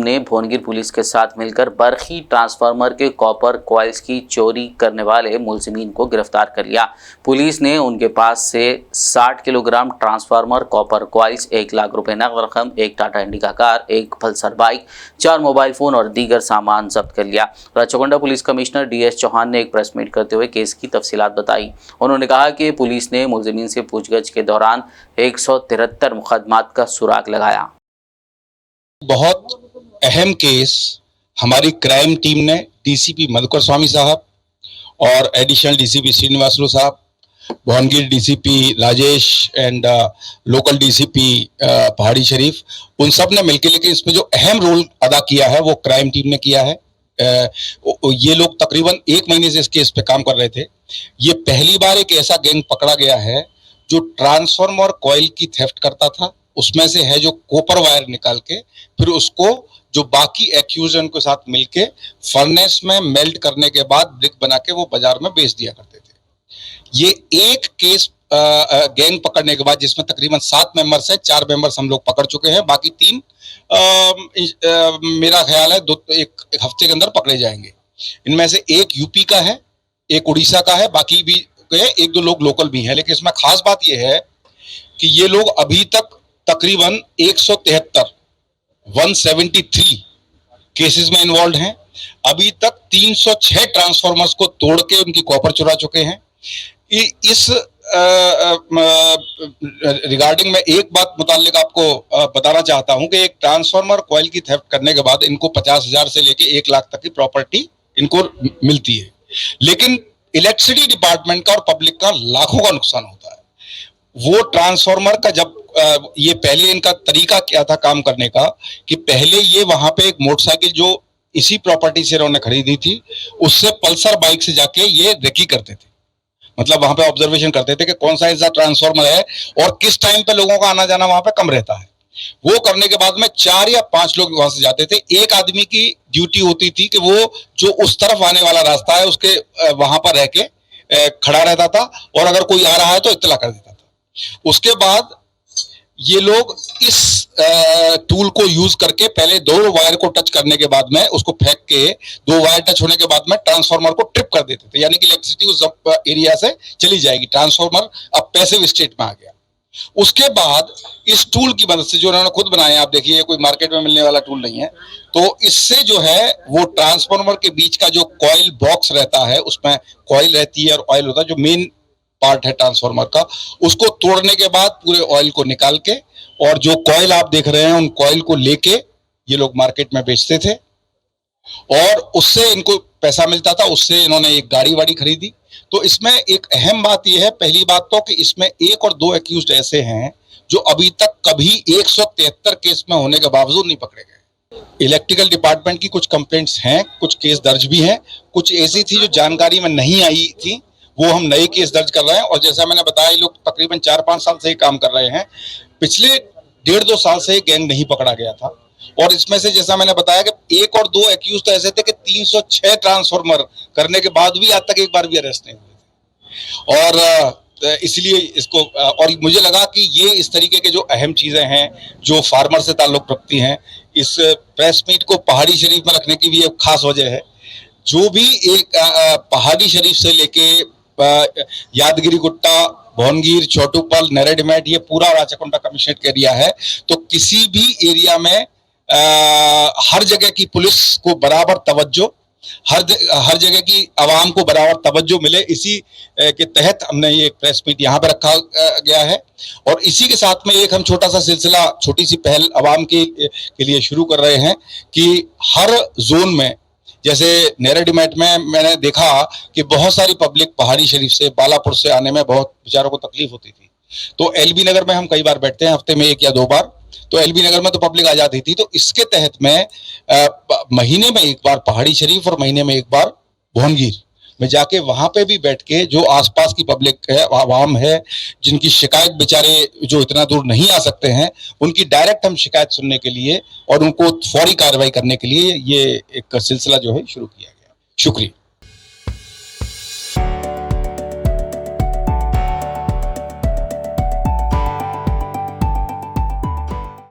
ने भोनगिर पुलिस के साथ मिलकर बरखी ट्रांसफार्मर के कॉपर कॉइल्स की चोरी करने वाले मुलजिमीन को गिरफ्तार कर लिया। पुलिस ने उनके पास से 60 kilogram transformer, copper coils, 1 lakh रुपए नकद रकम, एक टाटा इंडिका कार, एक पल्सर बाइक, 4 मोबाइल फोन और दीगर सामान जब्त कर लिया। Rachakonda police commissioner DS Chauhan ने एक प्रेस मीट करते हुए केस की तफसीलात बताई। उन्होंने कहा कि पुलिस ने मुलजिमीन से पूछगछ के दौरान 173 मुकदमात का सुराग लगाया। बहुत अहम केस हमारी क्राइम टीम ने DCP मधुकर स्वामी साहब और एडिशनल DCP श्रीनिवासलू साहब, Bhongir DCP Rajesh and local DCP पहाड़ी शरीफ, उन सब ने मिलकर, लेकिन इसमें जो अहम रोल अदा किया है वो क्राइम टीम ने किया है। ये लोग तकरीबन 1 महीने से इस केस पे काम कर रहे थे। ये पहली बार एक ऐसा गैंग पकड़ा गया है जो ट्रांसफार्मर कॉइल की थेफ्ट करता था। उसमें से है जो कॉपर वायर निकाल के फिर उसको जो बाकी एक्यूजन के साथ मिलके फर्नेस में मेल्ट करने के बाद ब्रिक बना के वो बाजार में बेच दिया करते थे। ये एक केस गैंग पकड़ने के बाद जिसमें तकरीबन 7 मेंबर्स है, 4 मेंबर्स हम लोग पकड़ चुके हैं, बाकी 3 मेरा ख्याल है एक हफ्ते के अंदर पकड़े जाएंगे। इनमें से एक यूपी का है, एक उड़ीसा का है, बाकी भी 1-2 लोग लोकल भी हैं। लेकिन इसमें खास बात यह है कि ये लोग अभी तक तकरीबन 173 केसेस में इन्वॉल्व हैं। अभी तक 306 ट्रांसफार्मर्स को तोड़ के उनकी कॉपर चुरा चुके हैं। इस रिगार्डिंग में एक बात मुताल्लिक आपको बताना चाहता हूं कि एक ट्रांसफार्मर कॉइल की थेफ्ट करने के बाद इनको 50,000 से लेके 1 लाख तक की प्रॉपर्टी इनको मिलती है, लेकिन इलेक्ट्रिसिटी डिपार्टमेंट का और पब्लिक का लाखों का नुकसान होता है। वो ट्रांसफार्मर का जब ये पहले इनका तरीका क्या था काम करने का कि पहले ये वहां पे एक मोटरसाइकिल जो इसी प्रॉपर्टी से इन्होंने खरीदी थी उससे पल्सर बाइक से जाके ये रेकी करते थे, मतलब वहां पे ऑब्जर्वेशन करते थे कि कौन सा ऐसा ट्रांसफार्मर है और किस टाइम पे लोगों का आना जाना वहां पे कम रहता है। वो करने के बाद में 4 या 5 लोग वहां से जाते थे। एक आदमी की ड्यूटी होती थी कि वो जो उस तरफ आने वाला रास्ता है उसके वहां पर रह के खड़ा रहता था और अगर कोई आ रहा है तो इत्तला कर देता था। उसके बाद ये लोग इस टूल को यूज करके पहले 2 वायर को टच करने के बाद में उसको फेंक के 2 वायर टच होने के बाद में ट्रांसफार्मर को ट्रिप कर देते थे, यानी कि इलेक्ट्रिसिटी उस एरिया से चली जाएगी। ट्रांसफार्मर अब पैसिव स्टेट में आ गया। उसके बाद इस टूल की मदद से जो उन्होंने खुद बनाया, आप देखिए कोई मार्केट में मिलने वाला टूल नहीं है, तो इससे जो है वो ट्रांसफार्मर के बीच का जो कॉइल बॉक्स रहता है उसमें कॉइल रहती है और ऑयल होता है, जो मेन पार्ट है ट्रांसफार्मर का, उसको तोड़ने के बाद पूरे ऑयल को निकाल के और जो कॉइल आप देख रहे हैं उन कॉइल को लेके ये लोग मार्केट में बेचते थे और उससे इनको पैसा मिलता था। उससे इन्होंने एक गाड़ी वाड़ी खरीदी। तो इसमें एक अहम बात यह है, पहली बात तो कि इसमें 1 और 2 एक्यूज्ड ऐसे हैं जो अभी तक कभी 173 केस में होने के बावजूद नहीं पकड़े गए। इलेक्ट्रिकल डिपार्टमेंट की कुछ कंप्लेंट्स हैं, कुछ केस दर्ज भी हैं, कुछ ऐसी थी जो जानकारी में नहीं आई थी, वो हम नए केस दर्ज कर रहे हैं। और जैसा मैंने बताया, ये लोग तकरीबन 4-5 साल से ही काम कर रहे हैं। पिछले 1.5-2 साल से गैंग नहीं पकड़ा गया था और इसमें से जैसा मैंने बताया कि 1 और 2 एक्यूज तो ऐसे थे कि 306 ट्रांसफार्मर करने के बाद भी आज तक एक बार भी अरेस्ट नहीं हुए थे। और इसलिए इसको, और मुझे लगा कि ये इस तरीके के जो अहम चीजें हैं जो फार्मर से ताल्लुक रखती हैं, इस प्रेस मीट को पहाड़ी शरीफ में रखने की भी एक खास वजह है। जो भी एक पहाड़ी शरीफ से लेके यादगिरी गुट्टा, भोनगिर, छोटूपल, नेरेडमेट, ये पूरा राचकोंडा कमिश्नरेट का एरिया है। तो किसी भी एरिया में हर जगह की पुलिस को बराबर तवज्जो, हर जगह की आवाम को बराबर तवज्जो मिले, इसी के तहत हमने ये एक प्रेस मीट यहाँ पे रखा गया है। और इसी के साथ में एक हम छोटा सा सिलसिला, छोटी सी पहल आवाम के लिए शुरू कर रहे हैं कि हर जोन में, जैसे नेरेडमेट में मैंने देखा कि बहुत सारी पब्लिक पहाड़ी शरीफ से, बालापुर से आने में बहुत बेचारों को तकलीफ होती थी। तो LB नगर में हम कई बार बैठते हैं, हफ्ते में 1 या 2 बार, तो LB नगर में तो पब्लिक आ जाती थी। तो इसके तहत में महीने में 1 बार पहाड़ी शरीफ और महीने में 1 बार भोनगिर में जाके वहां पे भी बैठ के जो आसपास की पब्लिक है, आवाम है, जिनकी शिकायत बेचारे जो इतना दूर नहीं आ सकते हैं, उनकी डायरेक्ट हम शिकायत सुनने के लिए और उनको फौरी कार्रवाई करने के लिए ये एक सिलसिला जो है शुरू किया गया। शुक्रिया।